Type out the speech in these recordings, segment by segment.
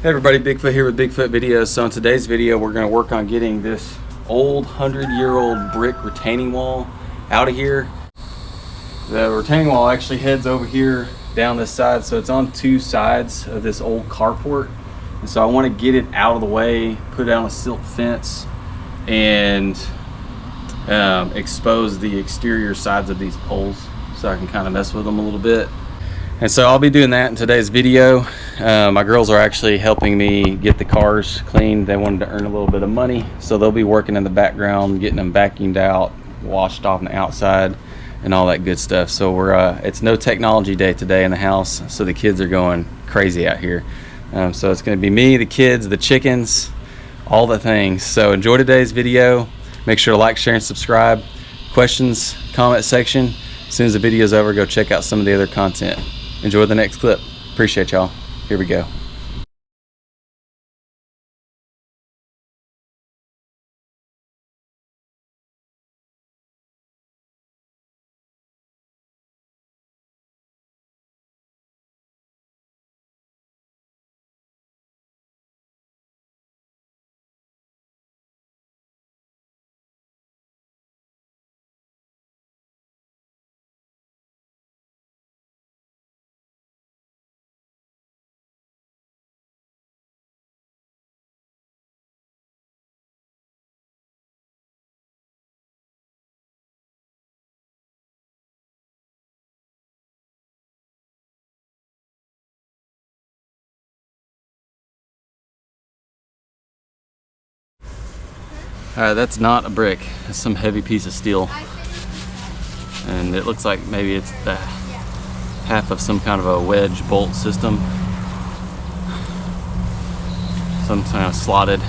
Hey everybody, Bigfoot here with Bigfoot Videos. So in today's video, we're going to work on getting this old 100-year-old brick retaining wall out of here. The retaining wall actually heads over here down this side, so it's on two sides of this old carport. And so I want to get it out of the way, put down a silt fence, and expose the exterior sides of these poles so I can kind of mess with them a little bit. And so I'll be doing that in today's video. My girls are actually helping me get the cars cleaned. They wanted to earn a little bit of money, so they'll be working in the background, getting them vacuumed out, washed off on the outside, and all that good stuff. So we're it's no technology day today in the house, so the kids are going crazy out here. So it's going to be me, the kids, the chickens, all the things. So enjoy today's video. Make sure to like, share, and subscribe. Questions, comment section. As soon as the video's over, go check out some of the other content. Enjoy the next clip. Appreciate y'all. Here we go. Alright, that's not a brick. It's some heavy piece of steel. And it looks like maybe it's the half of some kind of a wedge bolt system. Some kind of slotted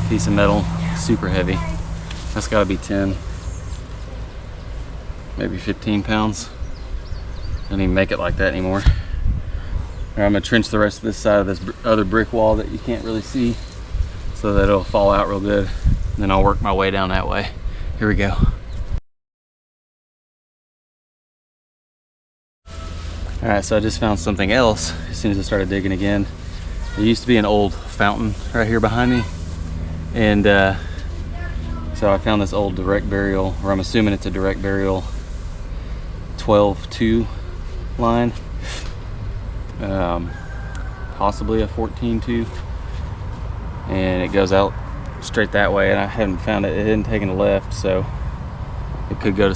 piece of metal, super heavy. That's gotta be 10, maybe 15 pounds. Don't even make it like that anymore. Alright, I'm gonna trench the rest of this side of this other brick wall that you can't really see, so that it'll fall out real good. And then I'll work my way down that way. Here we go. All right, so I just found something else as soon as I started digging again. There used to be an old fountain right here behind me. And so I found this old direct burial, or I'm assuming it's a direct burial 12-2 line. Possibly a 14-2. And it goes out straight that way, and I haven't found it. It hadn't taken a left, so it could go to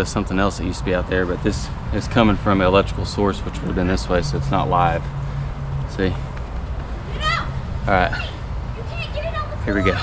something else that used to be out there. But this is coming from an electrical source, which would have been this way, so it's not live. See? All right, here we go.